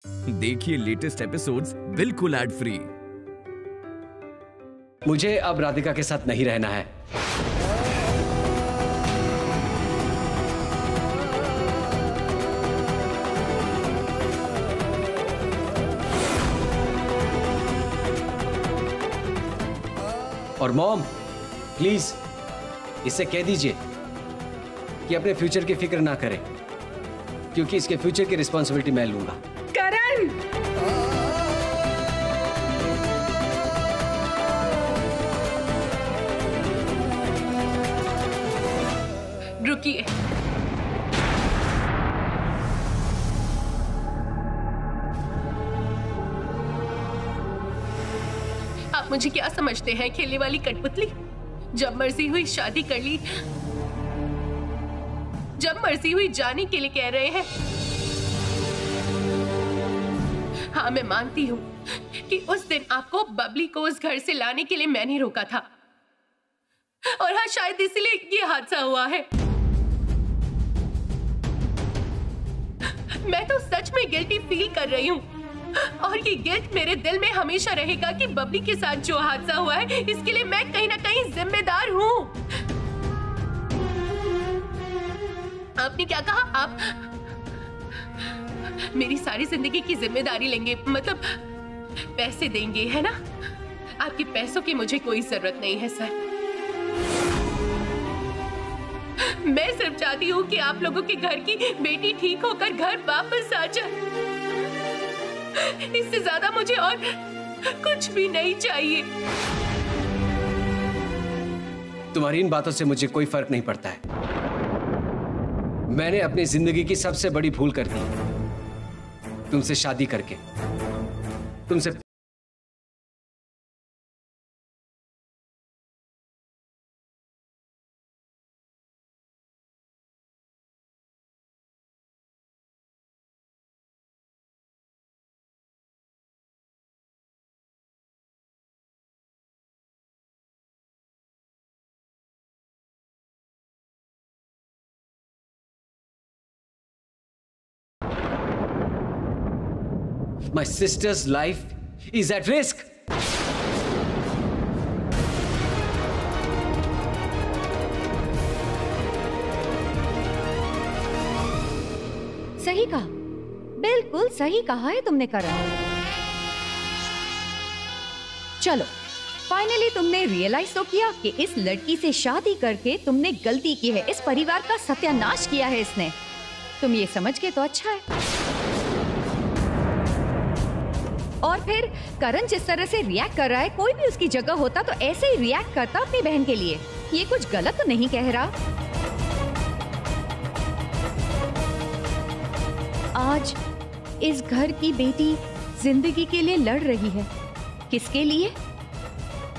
देखिए latest episodes बिल्कुल ad free. मुझे अब राधिका के साथ नहीं रहना है। और मॉम, प्लीज इससे कह दीजिए कि अपने फ्यूचर की फिक्र ना करें, क्योंकि इसके फ्यूचर की रिस्पॉन्सिबिलिटी मैं लूंगा। करण! रुकिए। आप मुझे क्या समझते हैं, खेलने वाली कठपुतली? जब मर्जी हुई शादी कर ली, जब मर्जी हुई जाने के लिए कह रहे हैं। हाँ, मैं मानती हूँ कि उस दिन आपको बबली को उस घर से लाने के लिए मैंने रोका था, और हाँ, शायद इसलिए ये हादसा हुआ है। मैं तो सच में गिल्टी फील कर रही हूँ, और ये गिल्ट मेरे दिल में हमेशा रहेगा कि बबली के साथ जो हादसा हुआ है, इसके लिए मैं कहीं ना कहीं जिम्मेदार हूँ। आपने क्या कहा? आप मेरी सारी जिंदगी की जिम्मेदारी लेंगे, मतलब पैसे देंगे, है ना? आपके पैसों की मुझे कोई जरूरत नहीं है सर। मैं सिर्फ चाहती हूँ कि आप लोगों के घर की बेटी ठीक होकर घर वापस आ जाए। इससे ज्यादा मुझे और कुछ भी नहीं चाहिए। तुम्हारी इन बातों से मुझे कोई फर्क नहीं पड़ता है। मैंने अपनी जिंदगी की सबसे बड़ी भूल कर दी, तुमसे शादी करके। तुमसे My sister's life is at risk. सही कहा, बिल्कुल सही कहा है तुमने करण। चलो, फाइनली तुमने रियलाइज तो किया कि इस लड़की से शादी करके तुमने गलती की है। इस परिवार का सत्यानाश किया है इसने। तुम ये समझ के तो अच्छा है। और फिर करण जिस तरह से रिएक्ट कर रहा है, कोई भी उसकी जगह होता तो ऐसे ही रिएक्ट करता अपनी बहन के लिए। ये कुछ गलत तो नहीं कह रहा। आज इस घर की बेटी जिंदगी के लिए लड़ रही है। किसके लिए?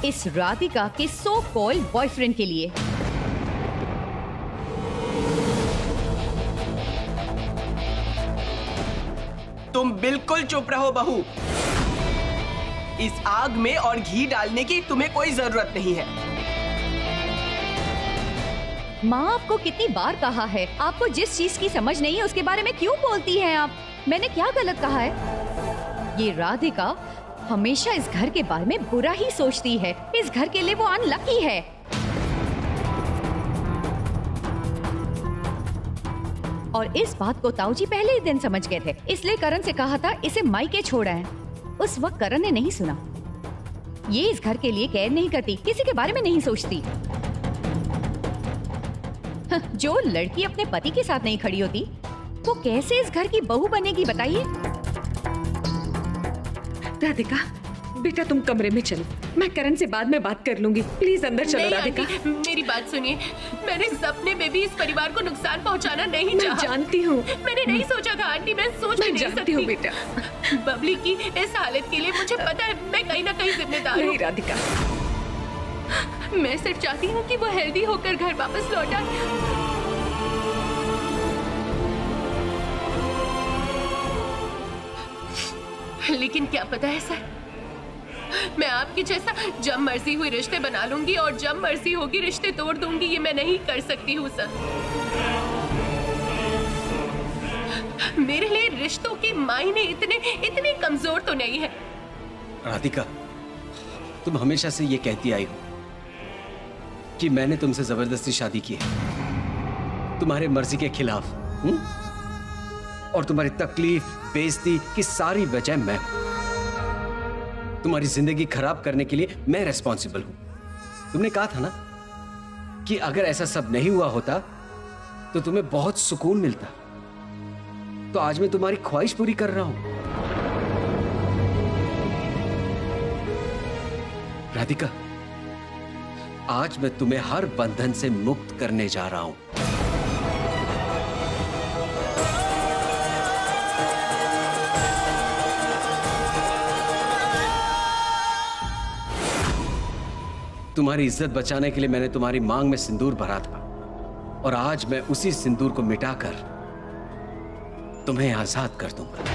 इस राधिका के सो कॉल्ड बॉयफ्रेंड के लिए। तुम बिल्कुल चुप रहो बहू। इस आग में और घी डालने की तुम्हें कोई जरूरत नहीं है। माँ, आपको कितनी बार कहा है, आपको जिस चीज की समझ नहीं है उसके बारे में क्यों बोलती हैं आप? मैंने क्या गलत कहा है? ये राधिका हमेशा इस घर के बारे में बुरा ही सोचती है। इस घर के लिए वो अनलकी है। और इस बात को ताऊ जी पहले ही दिन समझ गए थे, इसलिए करण से कहा था इसे मायके छोड़ा है। उस वक्त करण ने नहीं सुना। ये इस घर के लिए केयर नहीं करती, किसी के बारे में नहीं सोचती। जो लड़की अपने पति के साथ नहीं खड़ी होती, वो कैसे इस घर की बहू बनेगी बताइए? राधिका, बेटा तुम कमरे में चलो, मैं करण से बाद में बात कर लूंगी। प्लीज अंदर चलो राधिका। मेरी बात सुनिए, मैंने सपने में भी इस परिवार को नुकसान पहुंचाना नहीं चाहा। मैं जानती हूँ। मैंने नहीं सोचा था आंटी, मैं सोच भी नहीं सकती हूँ बेटा। बबली की इस हालत के लिए मुझे पता है मैं कहीं ना कहीं जिम्मेदार हूँ। नहीं राधिका, मैं सिर्फ चाहती हूँ कि वो हेल्दी होकर घर वापस लौट आए। लेकिन क्या पता है सर, मैं आपकी जैसा जब मर्जी हुई रिश्ते बना लूंगी और जब मर्जी होगी रिश्ते तोड़ दूंगी, ये मैं नहीं कर सकती हूँ सर। मेरे लिए रिश्तों के मायने इतने कमजोर तो नहीं है। राधिका, तुम हमेशा से ये कहती आई हो कि मैंने तुमसे जबरदस्ती शादी की है, तुम्हारे मर्जी के खिलाफ। और तुम्हारी तकलीफ, बेइज्जती की सारी वजह मैं हूं। तुम्हारी जिंदगी खराब करने के लिए मैं रिस्पॉन्सिबल हूं। तुमने कहा था ना कि अगर ऐसा सब नहीं हुआ होता तो तुम्हें बहुत सुकून मिलता। तो आज मैं तुम्हारी ख्वाहिश पूरी कर रहा हूं। राधिका, आज मैं तुम्हें हर बंधन से मुक्त करने जा रहा हूं। तुम्हारी इज्जत बचाने के लिए मैंने तुम्हारी मांग में सिंदूर भरा था, और आज मैं उसी सिंदूर को मिटाकर तुम्हें आजाद कर दूंगा।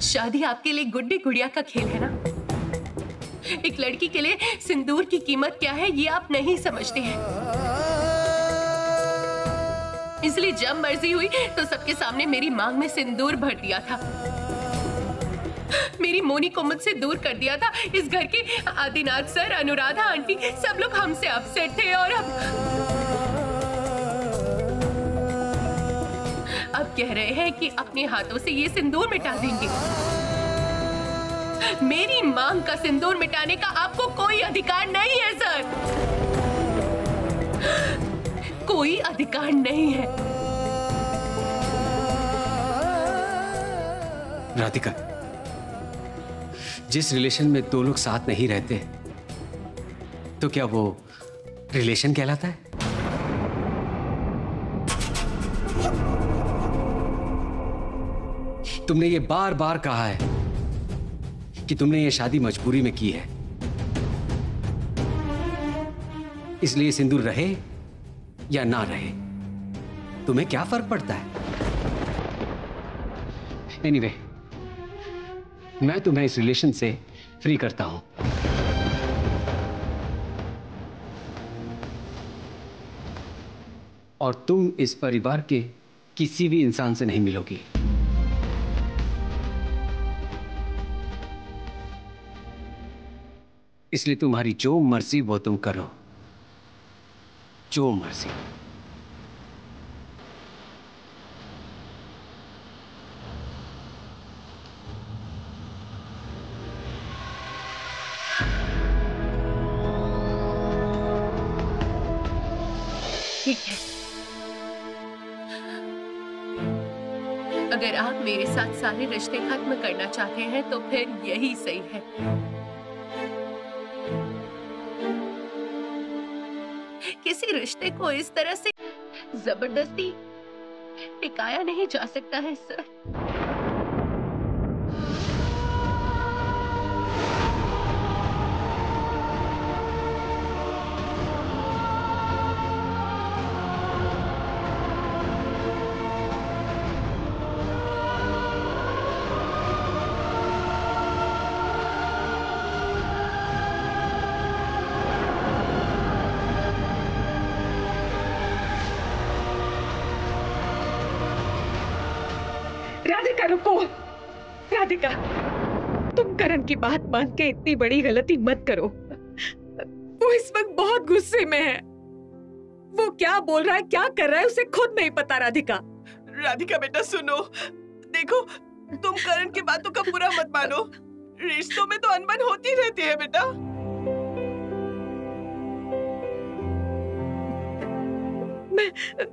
शादी आपके लिए गुड्डी गुड़िया का खेल है ना। एक लड़की के लिए सिंदूर की कीमत क्या है ये आप नहीं समझते हैं। इसलिए जब मर्जी हुई तो सबके सामने मेरी मांग में सिंदूर भर दिया था। मेरी मोनी को मुझसे दूर कर दिया था। इस घर के आदिनाथ सर, अनुराधा आंटी, सब लोग हमसे अपसेट थे, और अब कह रहे हैं कि अपने हाथों से ये सिंदूर मिटा देंगे। मेरी मांग का सिंदूर मिटाने का आपको कोई अधिकार नहीं है सर, कोई अधिकार नहीं है। राधिका, जिस रिलेशन में दो लोग साथ नहीं रहते तो क्या वो रिलेशन कहलाता है? तुमने ये बार बार कहा है कि तुमने ये शादी मजबूरी में की है, इसलिए सिंदूर रहे या ना रहे तुम्हें क्या फर्क पड़ता है? एनीवे, मैं तुम्हें इस रिलेशन से फ्री करता हूं। और तुम इस परिवार के किसी भी इंसान से नहीं मिलोगी। इसलिए तुम्हारी जो मर्जी वो तुम करो, जो मर्जी। ठीक है, अगर आप मेरे साथ सारे रिश्ते खत्म करना चाहते हैं तो फिर यही सही है। किसी रिश्ते को इस तरह से जबरदस्ती टिकाया नहीं जा सकता है सर। राधिका रुको, राधिका तुम करण की बात मान के इतनी बड़ी गलती मत करो। वो इस वक्त बहुत गुस्से में है। वो क्या बोल रहा है, क्या कर रहा है, उसे खुद नहीं पता। राधिका, राधिका बेटा सुनो, देखो तुम करण की बातों का बुरा मत मानो। रिश्तों में तो अनबन होती रहती है बेटा।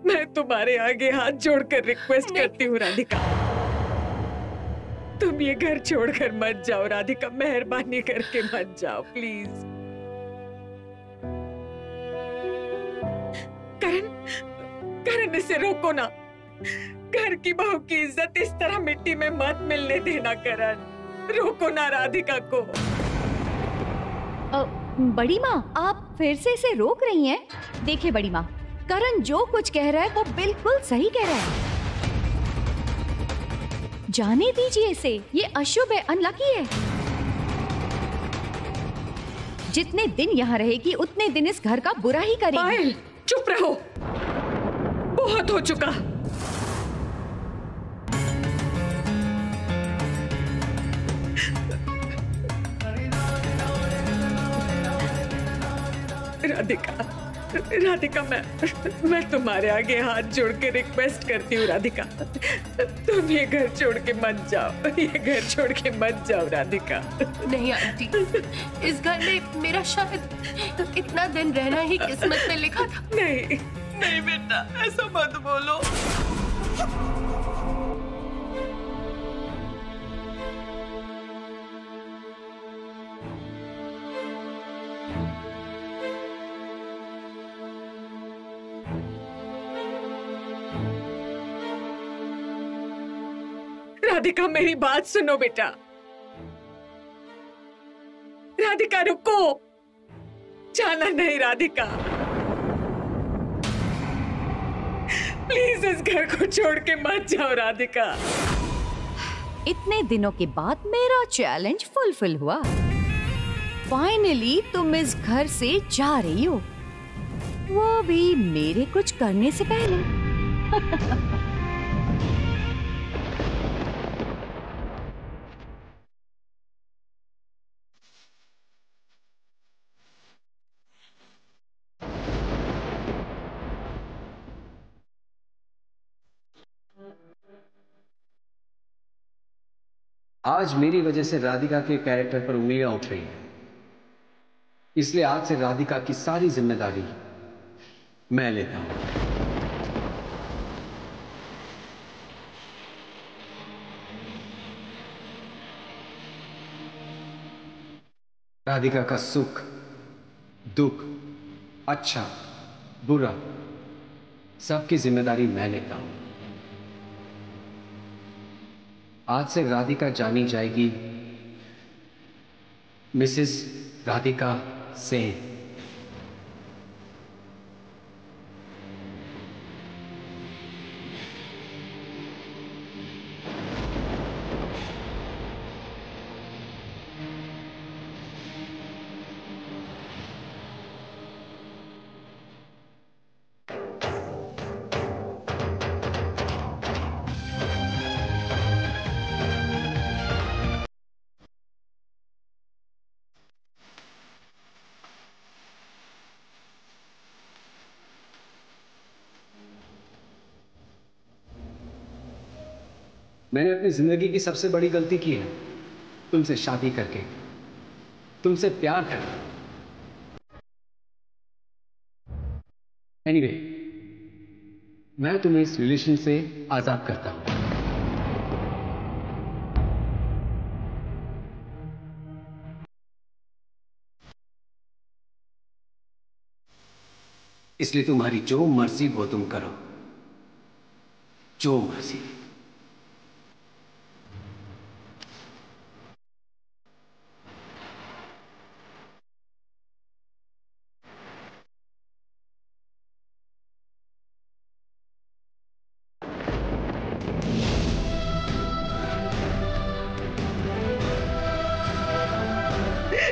मैं तुम्हारे आगे हाथ जोड़कर रिक्वेस्ट करती हूँ राधिका, तुम ये घर छोड़कर मत जाओ राधिका, मेहरबानी करके मत जाओ प्लीज। करण, करण इसे रोको ना। घर की बहू की इज्जत इस तरह मिट्टी में मत मिलने देना करण, रोको ना राधिका को। बड़ी माँ, आप फिर से इसे रोक रही हैं? देखिए बड़ी माँ, करण जो कुछ कह रहा है वो बिल्कुल सही कह रहा है। जाने दीजिए इसे, ये अशुभ है, अनलकी है। जितने दिन यहाँ रहेगी उतने दिन इस घर का बुरा ही करेगी। पायल, चुप रहो, बहुत हो चुका। राधिका, राधिका, मैं तुम्हारे आगे हाथ जोड़ के रिक्वेस्ट करती हूँ राधिका, तुम ये घर छोड़ के मत जाओ, ये घर छोड़ के मत जाओ राधिका। नहीं आंटी, इस घर में मेरा शायद इतना दिन रहना ही किस्मत में लिखा था। नहीं नहीं बेटा, ऐसा मत बोलो। राधिका, मेरी बात सुनो बेटा। राधिका रुको, जाना नहीं राधिका, प्लीज इस घर को छोड़ के मत जाओ राधिका। इतने दिनों के बाद मेरा चैलेंज फुलफिल हुआ। फाइनली तुम इस घर से जा रही हो, वो भी मेरे कुछ करने से पहले। आज मेरी वजह से राधिका के कैरेक्टर पर उंगलियां उठ रही हैं, इसलिए आज से राधिका की सारी जिम्मेदारी मैं लेता हूं। राधिका का सुख, दुख, अच्छा बुरा, सबकी जिम्मेदारी मैं लेता हूं। आज से राधिका जानी जाएगी मिसेस राधिका सेन। मैंने अपनी जिंदगी की सबसे बड़ी गलती की है, तुमसे शादी करके, तुमसे प्यार करके। एनीवे, मैं तुम्हें इस रिलेशन से आजाद करता हूं। इसलिए तुम्हारी जो मर्जी वो तुम करो, जो मर्जी।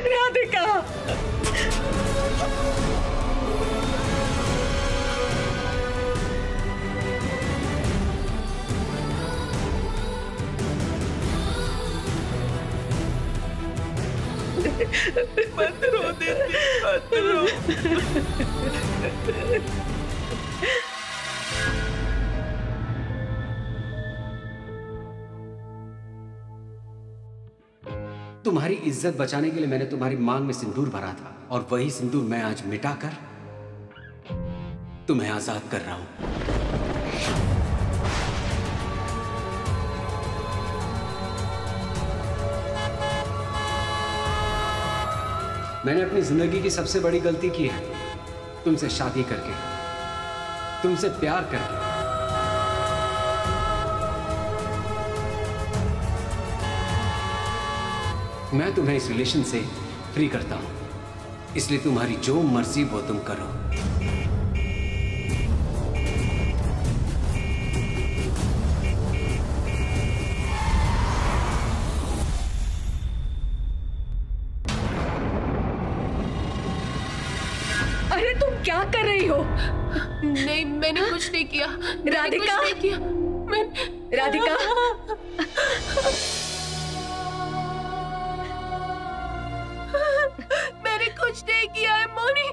राधिका, मत रो दीदी, मत रो। तुम्हारी इज्जत बचाने के लिए मैंने तुम्हारी मांग में सिंदूर भरा था, और वही सिंदूर मैं आज मिटाकर तुम्हें आजाद कर रहा हूं। मैंने अपनी जिंदगी की सबसे बड़ी गलती की है, तुमसे शादी करके, तुमसे प्यार करके। मैं तुम्हें इस रिलेशन से फ्री करता हूं, इसलिए तुम्हारी जो मर्जी वो तुम करो। अरे तुम क्या कर रही हो? नहीं, मैंने कुछ नहीं किया। राधिका, मैंने कुछ नहीं किया। राधिका, मैंने कुछ नहीं किया है Moni.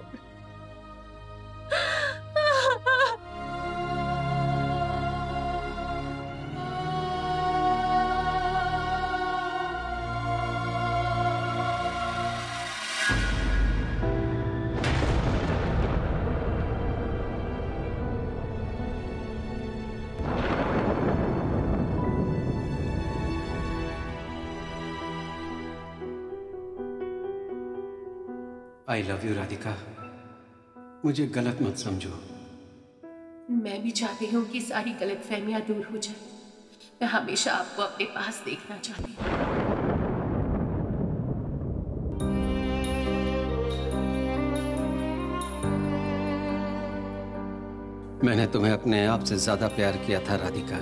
I love you Radhika, मुझे गलत मत समझो। मैं भी चाहती हूँ कि सारी गलतफहमियां दूर हो जाए। मैं हमेशा आपको अपने पास देखना चाहती हूँ। मैंने तुम्हें अपने आप से ज्यादा प्यार किया था राधिका,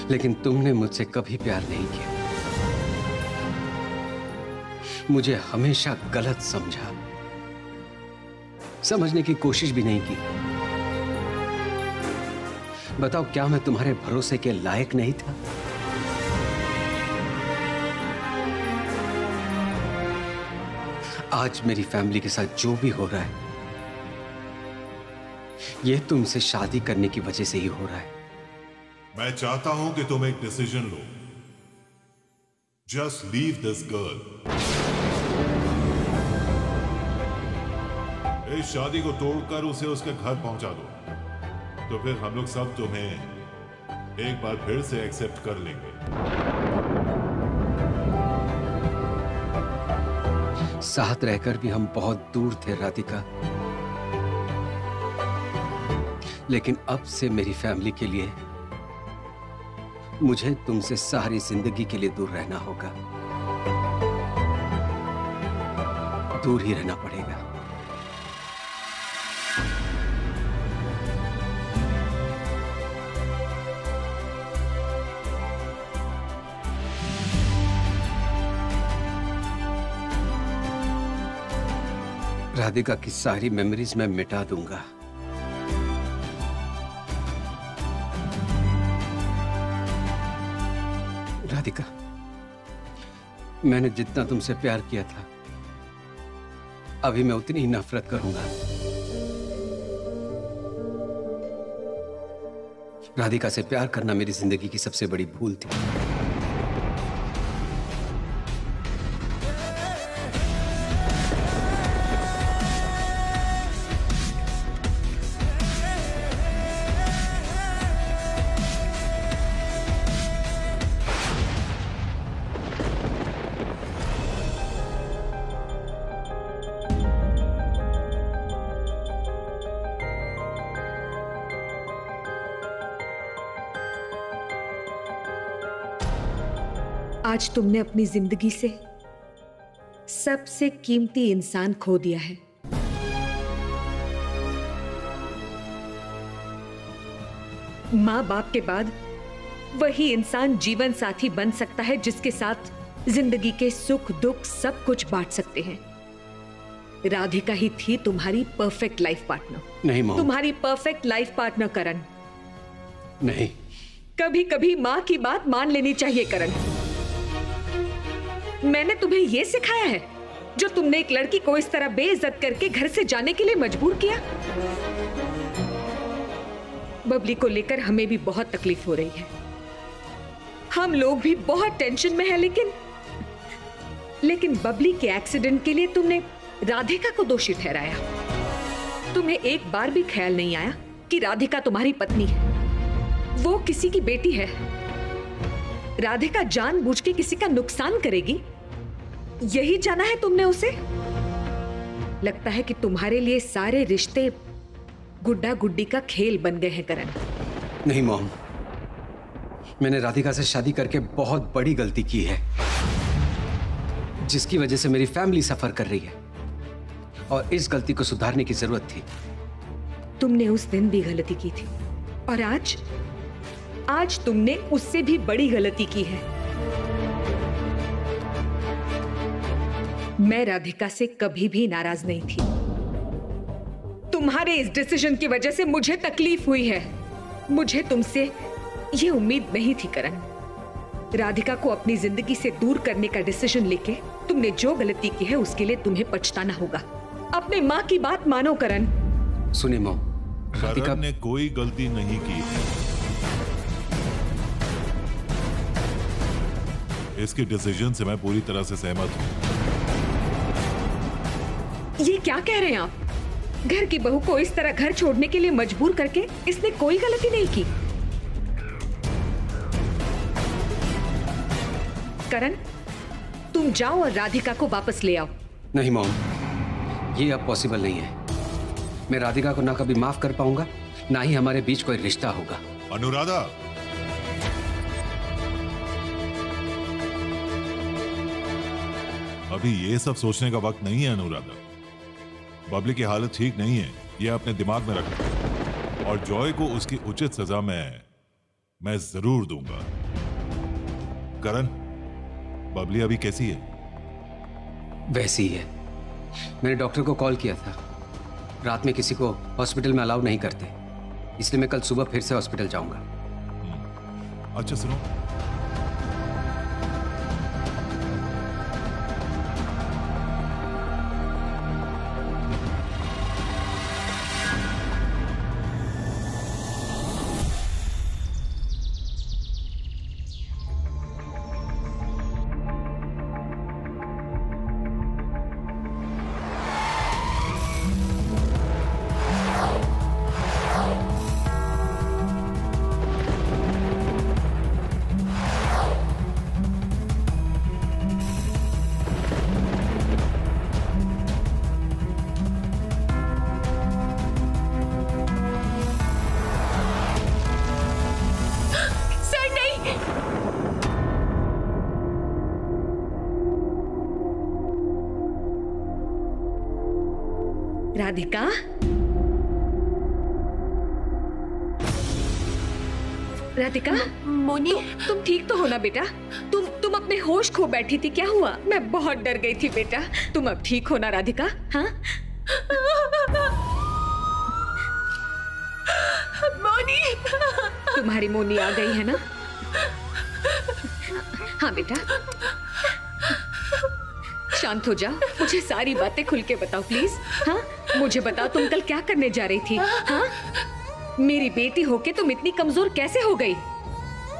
लेकिन तुमने मुझसे कभी प्यार नहीं किया। मुझे हमेशा गलत समझा, समझने की कोशिश भी नहीं की। बताओ, क्या मैं तुम्हारे भरोसे के लायक नहीं था? आज मेरी फैमिली के साथ जो भी हो रहा है, ये तुमसे शादी करने की वजह से ही हो रहा है। मैं चाहता हूं कि तुम एक decision low. Just leave this girl. इस शादी को तोड़कर उसे उसके घर पहुंचा दो, तो फिर हम लोग सब तुम्हें एक बार फिर से एक्सेप्ट कर लेंगे। साथ रहकर भी हम बहुत दूर थे राधिका, लेकिन अब से मेरी फैमिली के लिए मुझे तुमसे सारी जिंदगी के लिए दूर रहना होगा, दूर ही रहना पड़ेगा। राधिका की सारी मेमोरीज मैं मिटा दूंगा। राधिका, मैंने जितना तुमसे प्यार किया था, अभी मैं उतनी ही नफरत करूंगा। राधिका से प्यार करना मेरी जिंदगी की सबसे बड़ी भूल थी। आज तुमने अपनी जिंदगी से सबसे कीमती इंसान खो दिया है। माँ बाप के बाद वही इंसान जीवन साथी बन सकता है जिसके साथ जिंदगी के सुख दुख सब कुछ बांट सकते हैं। राधिका ही थी तुम्हारी परफेक्ट लाइफ पार्टनर। नहीं मॉम, तुम्हारी परफेक्ट लाइफ पार्टनर करण। नहीं, कभी कभी माँ की बात मान लेनी चाहिए करण। मैंने तुम्हें यह सिखाया है जो तुमने एक लड़की को इस तरह बेइज्जत करके घर से जाने के लिए मजबूर किया। बबली को लेकर हमें भी बहुत तकलीफ हो रही है। हम लोग भी बहुत टेंशन में हैं, लेकिन बबली के एक्सीडेंट के लिए तुमने राधिका को दोषी ठहराया। तुम्हें एक बार भी ख्याल नहीं आया कि राधिका तुम्हारी पत्नी है, वो किसी की बेटी है। राधिका जानबूझ के किसी का नुकसान करेगी, यही जाना है तुमने उसे? लगता है कि तुम्हारे लिए सारे रिश्ते गुड्डा गुड्डी का खेल बन गए हैं करण। नहीं मॉम, मैंने राधिका से शादी करके बहुत बड़ी गलती की है, जिसकी वजह से मेरी फैमिली सफर कर रही है, और इस गलती को सुधारने की जरूरत थी। तुमने उस दिन भी गलती की थी, और आज तुमने उससे भी बड़ी गलती की है। मैं राधिका से कभी भी नाराज नहीं थी। तुम्हारे इस डिसीजन की वजह से मुझे तकलीफ हुई है। मुझे तुमसे ये उम्मीद नहीं थी करण। राधिका को अपनी जिंदगी से दूर करने का डिसीजन लेके तुमने जो गलती की है उसके लिए तुम्हें पछताना होगा। अपने माँ की बात मानो करण। सुनिए मॉम, राधिका करण ने कोई गलती नहीं की है। इसके डिसीजन से मैं पूरी तरह से सहमत हूं। ये क्या कह रहे हैं आप? घर की बहू को इस तरह घर छोड़ने के लिए मजबूर करके इसने कोई गलती नहीं की। करण, तुम जाओ और राधिका को वापस ले आओ। नहीं मॉम, ये अब पॉसिबल नहीं है। मैं राधिका को ना कभी माफ कर पाऊंगा, ना ही हमारे बीच कोई रिश्ता होगा। अनुराधा, अभी ये सब सोचने का वक्त नहीं है अनुराधा। बबली की हालत ठीक नहीं है, ये अपने दिमाग में रखना, और जॉय को उसकी उचित सजा मैं जरूर दूंगा। करण, बबली अभी कैसी है? वैसी ही है। मैंने डॉक्टर को कॉल किया था, रात में किसी को हॉस्पिटल में अलाउ नहीं करते, इसलिए मैं कल सुबह फिर से हॉस्पिटल जाऊंगा। अच्छा सुनो, राधिका, राधिका, मोनी, तुम ठीक तो हो ना बेटा? तुम अपने होश खो बैठी थी, क्या हुआ? मैं बहुत डर गई थी बेटा। तुम अब ठीक हो ना राधिका? हाँ मोनी, तुम्हारी मोनी आ गई है ना? हाँ बेटा, शांत हो जाओ, मुझे सारी बातें खुल के बताओ प्लीज। हाँ, मुझे बताओ तुम कल क्या करने जा रही थी? हाँ, मेरी बेटी होके तुम इतनी कमजोर कैसे हो गई?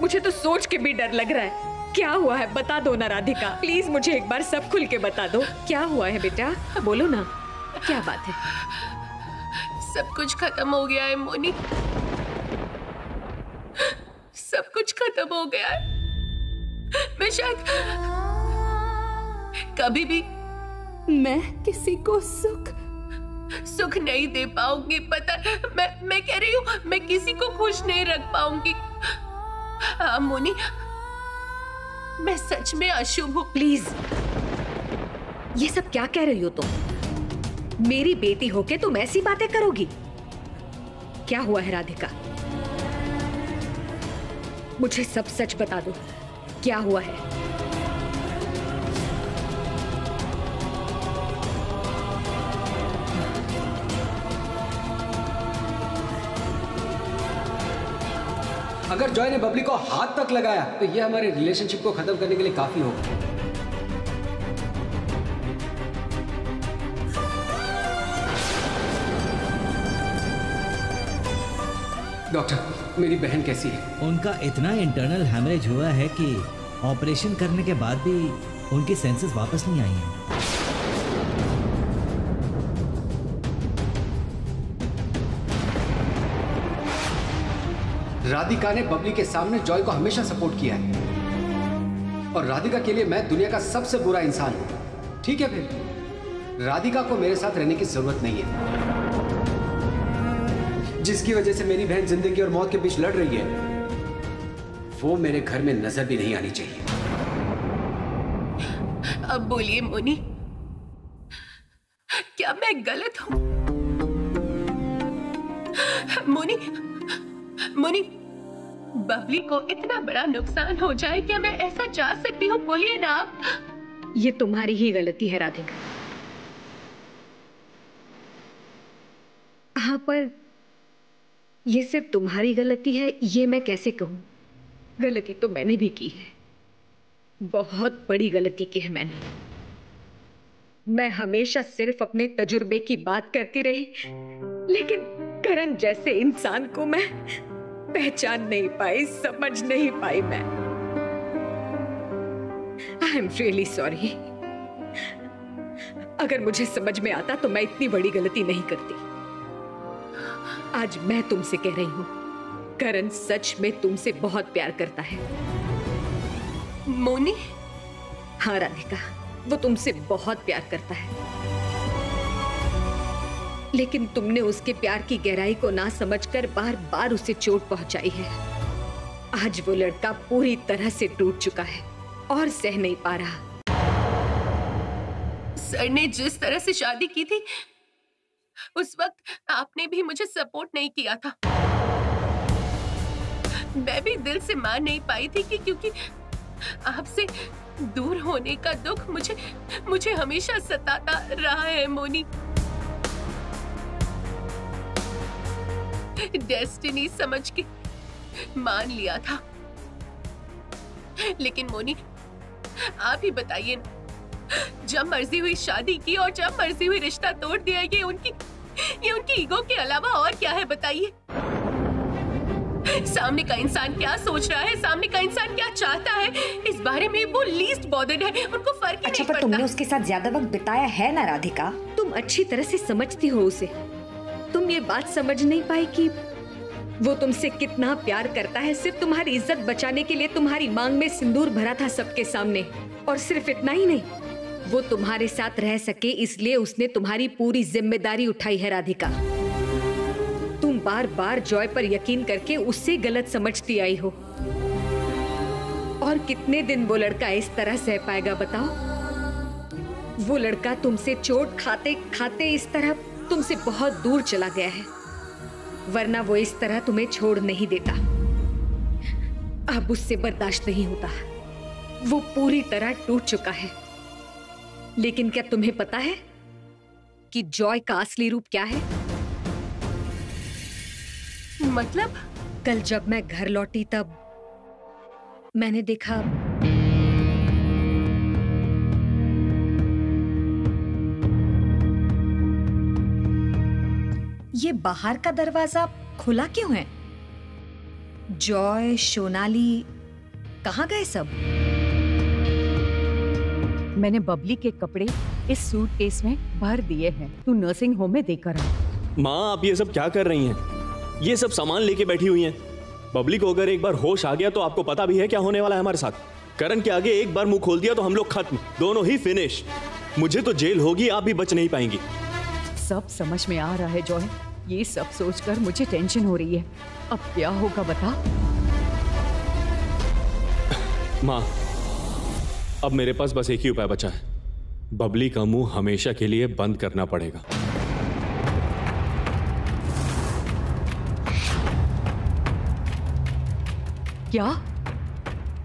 मुझे तो सोच के भी डर लग रहा है। क्या हुआ है बता दो ना राधिका, प्लीज मुझे एक बार सब खुल के बता दो। क्या हुआ है बेटा, बोलो ना, क्या बात है? सब कुछ खत्म हो गया है मोनी, सब कुछ खत्म हो गया है। मैं शायद कभी भी मैं किसी को सुख नहीं दे पाऊंगी। पता, मैं कह रही हूँ, मैं किसी को खुश नहीं रख पाऊंगी। हाँ मोनी, मैं सच में अशुभ हूँ। प्लीज, ये सब क्या कह रही हो तुम? मेरी बेटी होके तुम ऐसी बातें करोगी? क्या हुआ है राधिका? मुझे सब सच बता दो, क्या हुआ है? अगर जॉय ने बबली को हाथ तक लगाया तो ये हमारे रिलेशनशिप को खत्म करने के लिए काफी होगा। डॉक्टर, मेरी बहन कैसी है? उनका इतना इंटरनल हैमरेज हुआ है कि ऑपरेशन करने के बाद भी उनकी सेंसेस वापस नहीं आई हैं। राधिका ने बबली के सामने जॉय को हमेशा सपोर्ट किया है और राधिका के लिए मैं दुनिया का सबसे बुरा इंसान हूं। ठीक है, फिर राधिका को मेरे साथ रहने की जरूरत नहीं है। जिसकी वजह से मेरी बहन जिंदगी और मौत के बीच लड़ रही है, वो मेरे घर में नजर भी नहीं आनी चाहिए। अब बोलिए मोनी, क्या मैं गलत हूं? मोनी, मोनी, बबली को इतना बड़ा नुकसान हो जाए, क्या मैं ऐसा चाह सकती हूँ? बोलिए ना आप। ये तुम्हारी ही गलती है राधिका। हाँ, पर ये सिर्फ तुम्हारी गलती है ये मैं कैसे कहूँ? गलती तो मैंने भी की है, बहुत बड़ी गलती की है मैंने। मैं हमेशा सिर्फ अपने तजुर्बे की बात करती रही, लेकिन करण जैसे इंसान को मैं पहचान नहीं पाई, समझ नहीं पाई मैं। I am really sorry. अगर मुझे समझ में आता तो मैं इतनी बड़ी गलती नहीं करती। आज मैं तुमसे कह रही हूं, करण सच में तुमसे बहुत प्यार करता है। मोनी? हाँ राधिका, वो तुमसे बहुत प्यार करता है, लेकिन तुमने उसके प्यार की गहराई को ना समझकर बार बार उसे चोट पहुंचाई है। आज वो लड़का पूरी तरह से टूट चुका है और सह नहीं पा रहा। सर ने जिस तरह से शादी की थी, उस वक्त आपने भी मुझे सपोर्ट नहीं किया था। मैं भी दिल से मान नहीं पाई थी कि क्योंकि आपसे दूर होने का दुख मुझे हमेशा सताता रहा है मोनी। डेस्टिनी समझ के मान लिया था, लेकिन मोनी आप ही बताइए ना, जब मर्जी हुई शादी की और जब मर्जी हुई रिश्ता तोड़ दिया, ये उनकी ईगो के अलावा और क्या है बताइए? सामने का इंसान क्या सोच रहा है, सामने का इंसान क्या चाहता है, इस बारे में वो लीस्ट बॉदर्ड है, उनको फर्क ही नहीं पड़ता। तुमने उसके साथ ज्यादा वक्त बिताया है ना राधिका? तुम अच्छी तरह से समझती हो उसे। तुम ये बात समझ नहीं पाई कि वो तुमसे कितना प्यार करता है। सिर्फ तुम्हारी इज्जत बचाने के लिए तुम्हारी मांग में सिंदूर भरा था सबके सामने, और सिर्फ इतना ही नहीं, वो तुम्हारे साथ रह सके इसलिए उसने तुम्हारी पूरी जिम्मेदारी उठाई है राधिका। तुम बार बार जॉय पर यकीन करके उससे गलत समझती आई हो, और कितने दिन वो लड़का इस तरह सह पाएगा बताओ? वो लड़का तुमसे चोट खाते खाते इस तरह तुमसे बहुत दूर चला गया है, वरना वो इस तरह तुम्हें छोड़ नहीं देता। अब उससे बर्दाश्त नहीं होता, वो पूरी तरह टूट चुका है। लेकिन क्या तुम्हें पता है कि जॉय का असली रूप क्या है? मतलब? कल जब मैं घर लौटी तब मैंने देखा ये बाहर का दरवाजा खुला क्यों है? जॉय, सोनाली कहाँ गए सब? मैंने बबली के कपड़े इस सूटकेस में भर दिए हैं, तू नर्सिंग होम में देकर आ। माँ, आप ये सब क्या कर रही हैं? ये सब सामान लेके बैठी हुई हैं। बबली को अगर एक बार होश आ गया तो आपको पता भी है क्या होने वाला है हमारे साथ। करण के आगे एक बार मुंह खोल दिया तो हम लोग खत्म, दोनों ही फिनिश। मुझे तो जेल होगी, आप भी बच नहीं पाएंगी। सब समझ में आ रहा है जॉय, ये सब सोचकर मुझे टेंशन हो रही है। अब क्या होगा बता? माँ, अब मेरे पास बस एक ही उपाय बचा है, बबली का मुंह हमेशा के लिए बंद करना पड़ेगा। क्या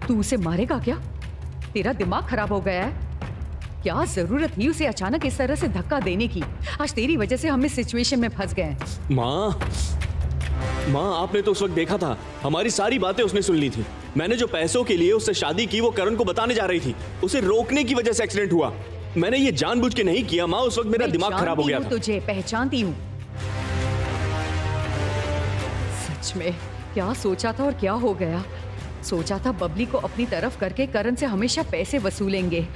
तू उसे मारेगा क्या? तेरा दिमाग खराब हो गया है? क्या जरूरत थी उसे अचानक इस तरह से धक्का देने की? आज तेरी वजह से हम इस सिचुएशन में फंस गए हैं। माँ, आपने तो उस वक्त देखा था, हमारी सारी बातें उसने सुन ली थी। मैंने जो पैसों के लिए उससे शादी की वो करण को बताने जा रही थी, उसे रोकने की वजह से एक्सीडेंट हुआ। मैंने ये जानबूझ के नहीं किया माँ, उस वक्त मेरा दिमाग खराब हो गया था। तुझे पहचानती हूँ। सच में क्या सोचा था और क्या हो गया। सोचा था बबली को अपनी तरफ करके करण से हमेशा पैसे वसूलेंगे,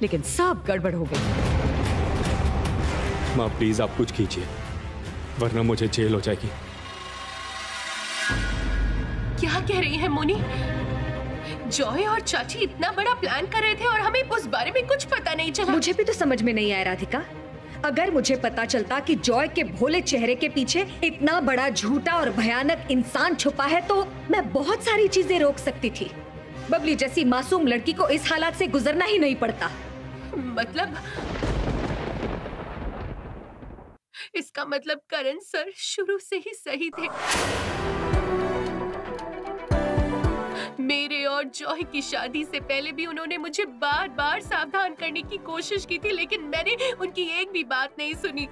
लेकिन सब गड़बड़ हो गई। माँ प्लीज आप कुछ कीजिए, वरना मुझे जेल हो जाएगी। क्या कह रही है मोनी? जॉय और चाची इतना बड़ा प्लान कर रहे थे और हमें उस बारे में कुछ पता नहीं चला। मुझे भी तो समझ में नहीं आया राधिका। अगर मुझे पता चलता कि जॉय के भोले चेहरे के पीछे इतना बड़ा झूठा और भयानक इंसान छुपा है तो मैं बहुत सारी चीजें रोक सकती थी। बबली जैसी मासूम लड़की को इस हालात से गुजरना ही नहीं पड़ता। मतलब इसका मतलब करण सर शुरू से ही सही थे। मेरे और जॉय की शादी से पहले भी उन्होंने मुझे बार बार सावधान करने की कोशिश की थी, लेकिन मैंने उनकी एक भी बात नहीं सुनी।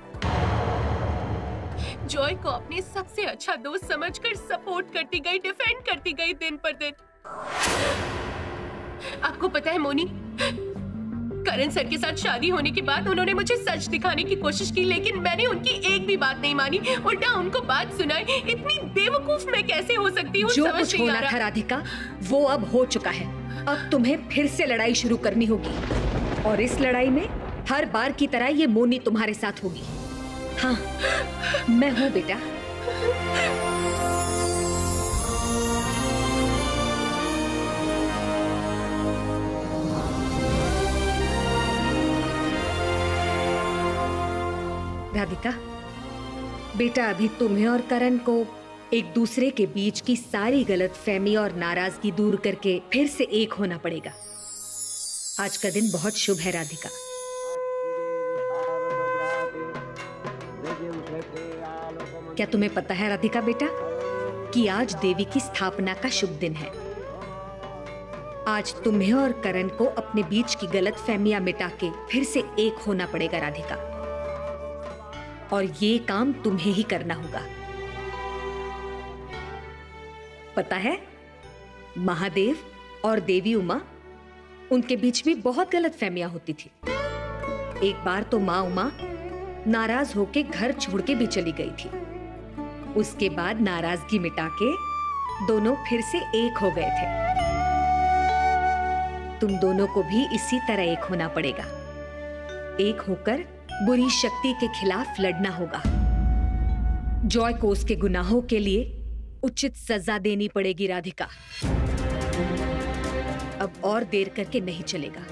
जॉय को अपने सबसे अच्छा दोस्त समझकर सपोर्ट करती गई, डिफेंड करती गई दिन पर दिन। आपको पता है मोनी, करण सर के साथ शादी होने के बाद उन्होंने मुझे सच दिखाने की कोशिश की, लेकिन मैंने उनकी एक भी बात नहीं मानी, उल्टा उनको बात सुनाई। इतनी बेवकूफ मैं कैसे हो सकती हूँ? जो कुछ होना था राधिका, वो अब हो चुका है। अब तुम्हें फिर से लड़ाई शुरू करनी होगी, और इस लड़ाई में हर बार की तरह ये मोनी तुम्हारे साथ होगी। हाँ, मैं हूँ बेटा। राधिका बेटा, अभी तुम्हें और करण को एक दूसरे के बीच की सारी गलतफहमी और नाराजगी दूर करके फिर से एक होना पड़ेगा। आज का दिन बहुत शुभ है राधिका। क्या तुम्हें पता है राधिका बेटा कि आज देवी की स्थापना का शुभ दिन है। आज तुम्हें और करण को अपने बीच की गलतफहमियां मिटा के फिर से एक होना पड़ेगा राधिका, और ये काम तुम्हें ही करना होगा। पता है, महादेव और देवी उमा, उनके बीच भी बहुत गलतफहमियां होती थी। एक बार तो माँ उमा नाराज होके घर छोड़ के भी चली गई थी। उसके बाद नाराजगी मिटा के दोनों फिर से एक हो गए थे। तुम दोनों को भी इसी तरह एक होना पड़ेगा। एक होकर बुरी शक्ति के खिलाफ लड़ना होगा। जॉय को उसके गुनाहों के लिए उचित सजा देनी पड़ेगी राधिका। अब और देर करके नहीं चलेगा।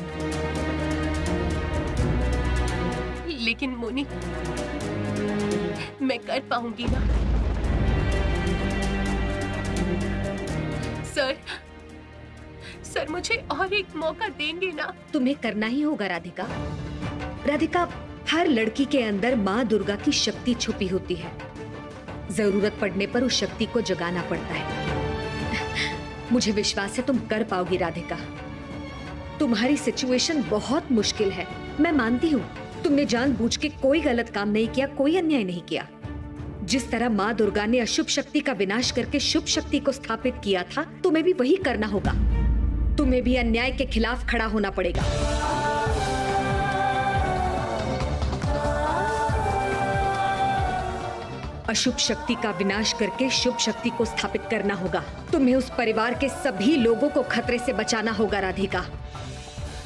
लेकिन मोनी, मैं कर पाऊंगी ना? सर मुझे और एक मौका देंगे ना? तुम्हें करना ही होगा राधिका। राधिका, हर लड़की के अंदर माँ दुर्गा की शक्ति छुपी होती है। जरूरत पड़ने पर उस शक्ति को जगाना पड़ता है। मुझे विश्वास है तुम कर पाओगी राधिका। तुम्हारी सिचुएशन बहुत मुश्किल है, मैं मानती हूँ। तुमने जानबूझ के कोई गलत काम नहीं किया, कोई अन्याय नहीं किया। जिस तरह माँ दुर्गा ने अशुभ शक्ति का विनाश करके शुभ शक्ति को स्थापित किया था, तुम्हें भी वही करना होगा। तुम्हें भी अन्याय के खिलाफ खड़ा होना पड़ेगा। अशुभ शक्ति का विनाश करके शुभ शक्ति को स्थापित करना होगा। तुम्हें उस परिवार के सभी लोगों को खतरे से बचाना होगा राधिका।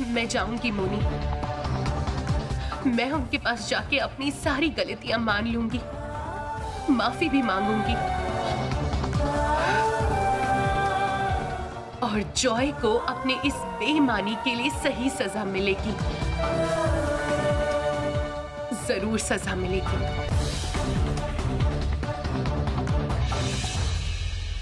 मैं जाऊंगी मोनी, मैं उनके पास जाके अपनी सारी गलतियां मान लूंगी, माफी भी मांगूंगी, और जॉय को अपने इस बेईमानी के लिए सही सजा मिलेगी। जरूर सजा मिलेगी।